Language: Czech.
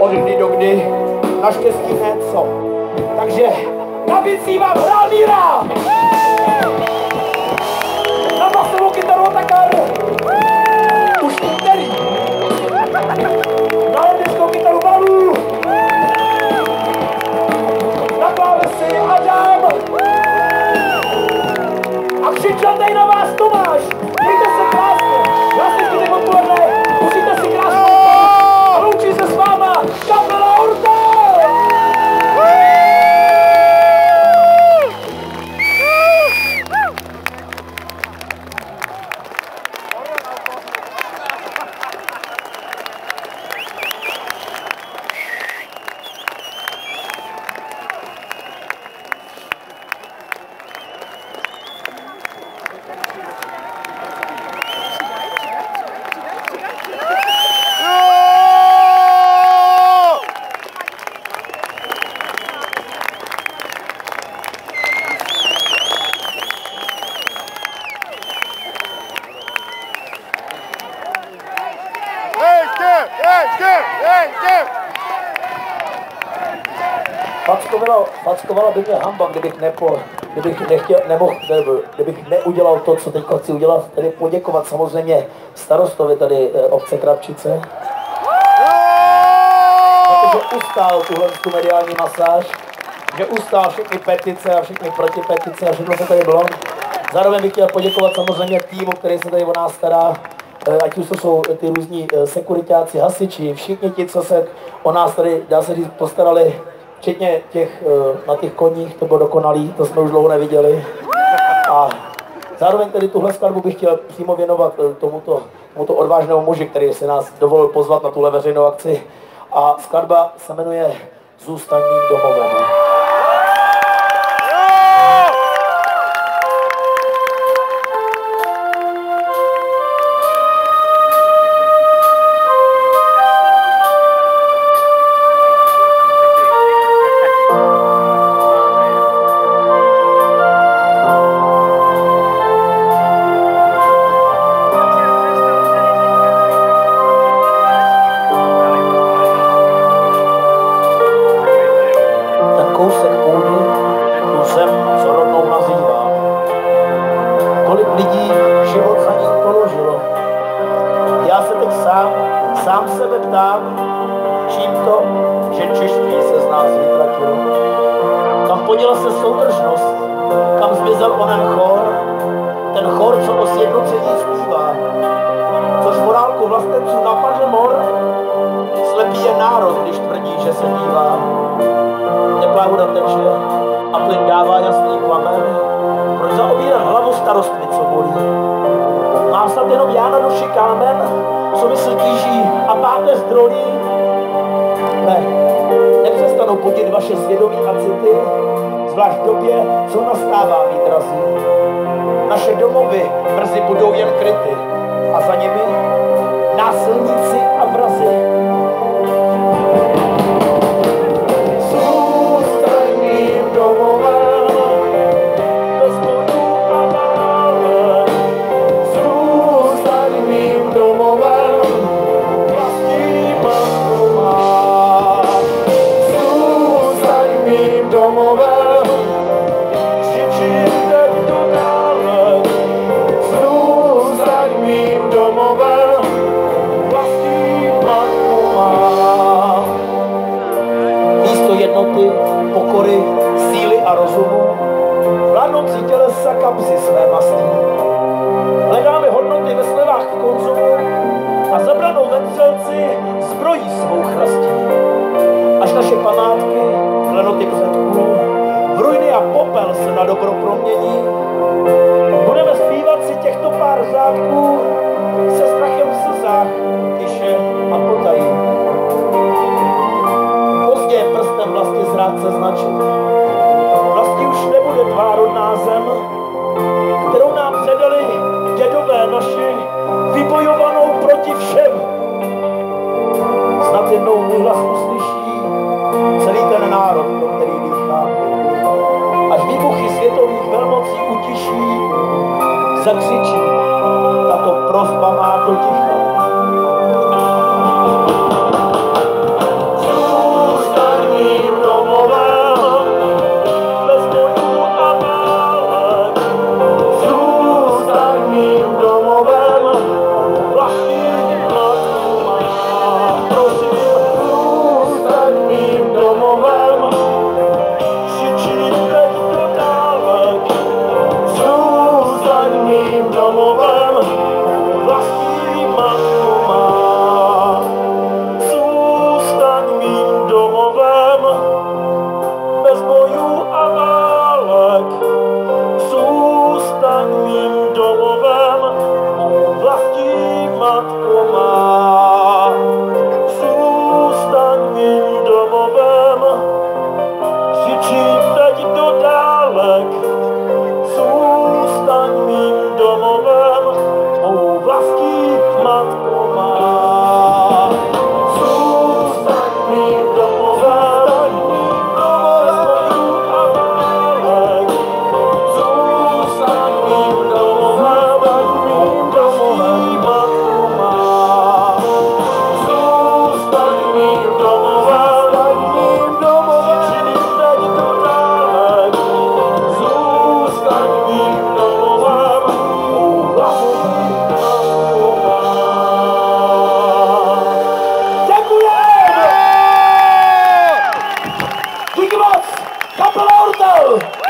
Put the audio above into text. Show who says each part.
Speaker 1: Od kdy do kdy, naštěstí ne co. Takže na bicí vám hrál Míra! Na basovou kytaru Otakar! Už který? Na hrdickou kytaru Balu! Na klávesi Adam! A křičatej na vás Tomáš! Mějte se krásně! Já si zbytek odpoledne! Musíte si krásně a loučí se s váma kapela Orta! Fackovala by mě hamba, kdybych neudělal to, co teď chci udělat, tedy poděkovat samozřejmě starostovi tady obce Krapčice, protože ustál tu mediální masáž, že ustál všechny petice a všechny protipetice a všechno se tady bylo. Zároveň bych chtěl poděkovat samozřejmě týmu, který se tady o nás stará, ať už to jsou ty různí sekuritáci, hasiči, všichni ti, co se o nás tady, dá se říct, postarali, včetně těch na těch koních, to bylo dokonalý, to jsme už dlouho neviděli. A zároveň tedy tuhle skladbu bych chtěl přímo věnovat tomuto odvážnému muži, který si nás dovolil pozvat na tuhle veřejnou akci. A skladba se jmenuje Zůstaň mým domovem. Sám sebe ptám, čím to, že češství se z nás vytratilo. Kam poděla se soudržnost, kam zmizel onen chor, ten chor, co o sjednocení zpívá. Což morálku vlastenců napadl mor, slepý je národ, když tvrdí, že se dívá. Teplá voda teče a plyn dává jasný plamen, proč zaobírat hlavu starostmi, co bolí. Mám snad jenom já na duši kámen, co mysl kýží a páteř drolí? Ne, nepřestanou budit vaše svědomí a city, zvlášť v době, co nastává výdrazí. Naše domovy brzy budou jen kryty a za nimi násilníci a vrazi. Zůstaň mým domovem, bez bojů a válek. Zůstaň mým domovem, vlastní matku má. Zůstaň mým domovem, křičíte tu dále. Zůstaň mým domovem, vlastní matku má. Místo jednoty, pokory, síly a rozumu vládnoucí tělesa kapsy své mastí. Hledáme hodnoty ve slevách k konzumu a zabranou vetřelci zbrojí svou chrastí. Až naše památky, klenoty předků, v ruiny a popel se na dobro promění, budeme zpívat si těchto pár řádků se strachem v slzách, tiše a potají. Pozdě je prstem vlastně zrádce značit. Vlastně už nebude tvá rodná zem, kterou nám předali dědové naši, vybojovanou proti všem. Snad jednou můj hlas uslyší celý ten národ, pro který dýchá. Až výbuchy světových velmocí utiší, zakřičí, tato prosba má do ticha. Wow!